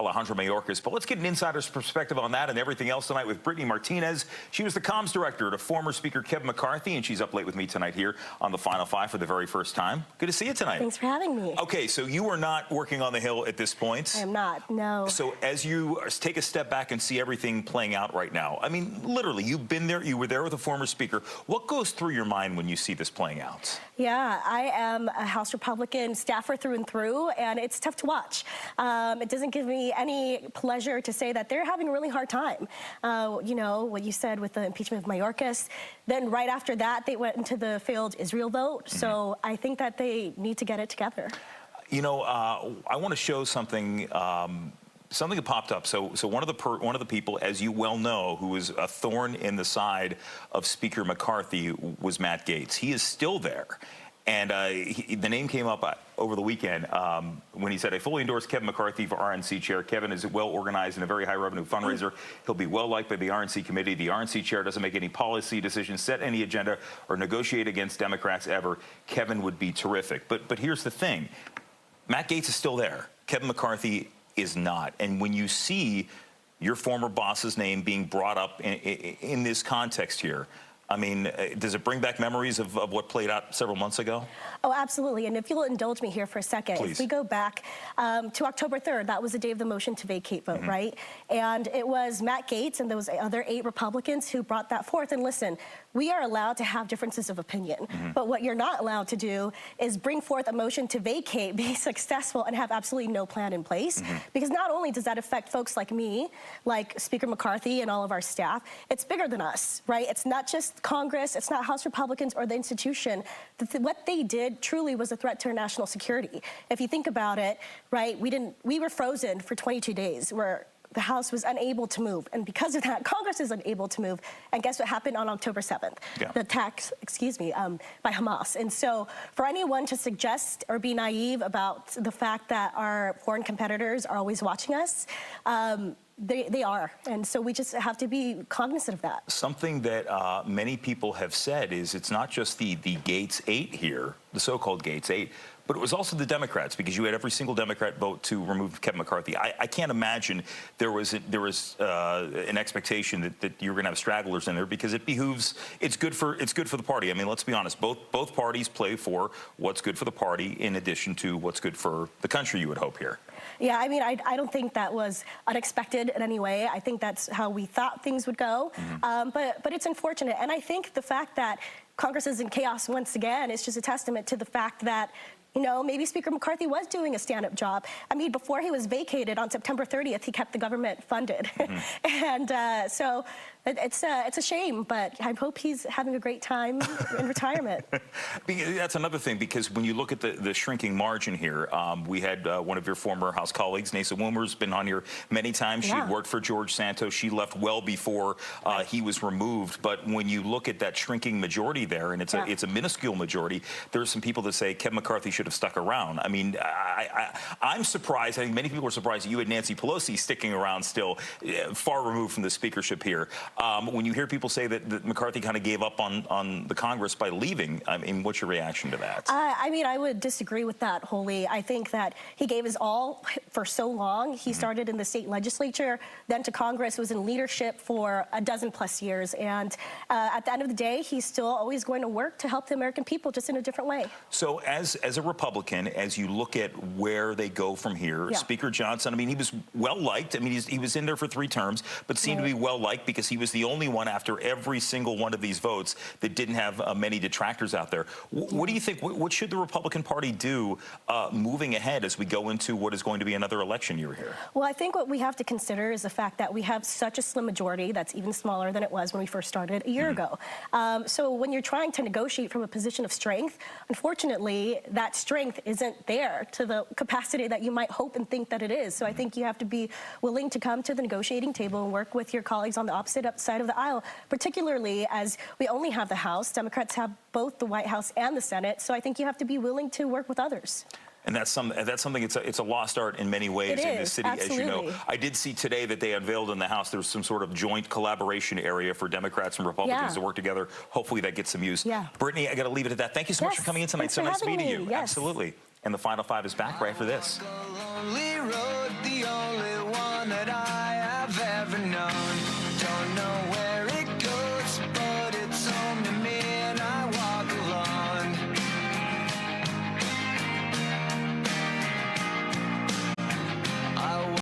Alejandro Mayorkas. But let's get an insider's perspective on that and everything else tonight with Brittany Martinez. She was the comms director to former Speaker Kevin McCarthy, and she's up late with me tonight here on the Final Five for the very first time. Good to see you tonight. Thanks for having me. Okay, so you are not working on the Hill at this point. I am not, no. So as you take a step back and see everything playing out right now, I mean, literally, you've been there, you were there with a former Speaker. What goes through your mind when you see this playing out? Yeah, I am a House Republican staffer through and through, and it's tough to watch. It doesn't give me any pleasure to say that they're having a really hard time. You know, what you said with the impeachment of Mayorkas, then right after that, they went into the failed Israel vote. So I think that they need to get it together. You know, I want to show something. Something that popped up. So one of the people, as you well know, who was a thorn in the side of Speaker McCarthy was Matt Gaetz. He is still there. And the name came up over the weekend when he said, I fully endorse Kevin McCarthy for RNC chair. Kevin is well organized and a very high revenue fundraiser. He'll be well liked by the RNC committee. The RNC chair doesn't make any policy decisions, set any agenda, or negotiate against Democrats ever. Kevin would be terrific. But here's the thing. Matt Gaetz is still there. Kevin McCarthy is not. And when you see your former boss's name being brought up in this context here, I mean, does it bring back memories of what played out several months ago? Oh, absolutely. And if you'll indulge me here for a second, please. If we go back to October 3rd, that was the day of the motion to vacate vote, right? And it was Matt Gaetz and those other 8 Republicans who brought that forth. And listen, we are allowed to have differences of opinion, but what you're not allowed to do is bring forth a motion to vacate, be successful, and have absolutely no plan in place. Because not only does that affect folks like me, like Speaker McCarthy and all of our staff, it's bigger than us, right? It's not just Congress, it's not House Republicans or the institution. What they did truly was a threat to our national security. If you think about it, right, we were frozen for 22 days where the House was unable to move. And because of that, Congress is unable to move. And guess what happened on October 7th? Yeah. The attack, by Hamas. And so for anyone to suggest or be naive about the fact that our foreign competitors are always watching us, they are, and so we just have to be cognizant of that. Something that many people have said is it's not just the Gaetz 8 here, the so-called Gaetz 8, but it was also the Democrats, because you had every single Democrat vote to remove Kevin McCarthy. I can't imagine there was an expectation that you were going to have stragglers in there, because it's good for the party. I mean, let's be honest, both parties play for what's good for the party in addition to what's good for the country, you would hope here. Yeah, I mean, I don't think that was unexpected in any way. I think that's how we thought things would go. But it's unfortunate. And I think the fact that Congress is in chaos once again is just a testament to the fact that, you know, maybe Speaker McCarthy was doing a stand-up job. I mean, before he was vacated on September 30th, he kept the government funded. And so it's a shame, but I hope he's having a great time in retirement. That's another thing, because when you look at the shrinking margin here, we had one of your former House colleagues, Nasa Woomer's been on here many times. She had worked for George Santos. She left well before he was removed. But when you look at that shrinking majority there, and it's a minuscule majority, there are some people that say Kevin McCarthy should have stuck around. I mean, I'm surprised. I think many people are surprised that you had Nancy Pelosi sticking around still, far removed from the speakership here. When you hear people say that McCarthy kind of gave up on the Congress by leaving, I mean, what's your reaction to that? I mean, I would disagree with that wholly. I think that he gave his all for so long. He started in the state legislature, then to Congress, was in leadership for a dozen+ years. And at the end of the day, he's still always going to work to help the American people, just in a different way. So as a Republican, as you look at where they go from here, Speaker Johnson, I mean, he was well-liked. I mean, he was in there for 3 terms, but seemed to be well-liked because he was the only one after every single one of these votes that didn't have many detractors out there. What do you think? What should the Republican Party do moving ahead as we go into what is going to be another election year here? Well, I think what we have to consider is the fact that we have such a slim majority that's even smaller than it was when we first started a year ago. So when you're trying to negotiate from a position of strength, unfortunately, that strength isn't there to the capacity that you might hope and think that it is. So I think you have to be willing to come to the negotiating table and work with your colleagues on the opposite side of the aisle, particularly as we only have the House. Democrats have both the White House and the Senate. So I think you have to be willing to work with others. And that's something, it's a lost art in many ways in this city, as you know. I did see today that they unveiled in the House there's some sort of joint collaboration area for Democrats and Republicans to work together. Hopefully that gets some use. Brittany, I got to leave it at that. Thank you so much for coming in tonight. So nice meeting you. Absolutely. And the Final Five is back right after this.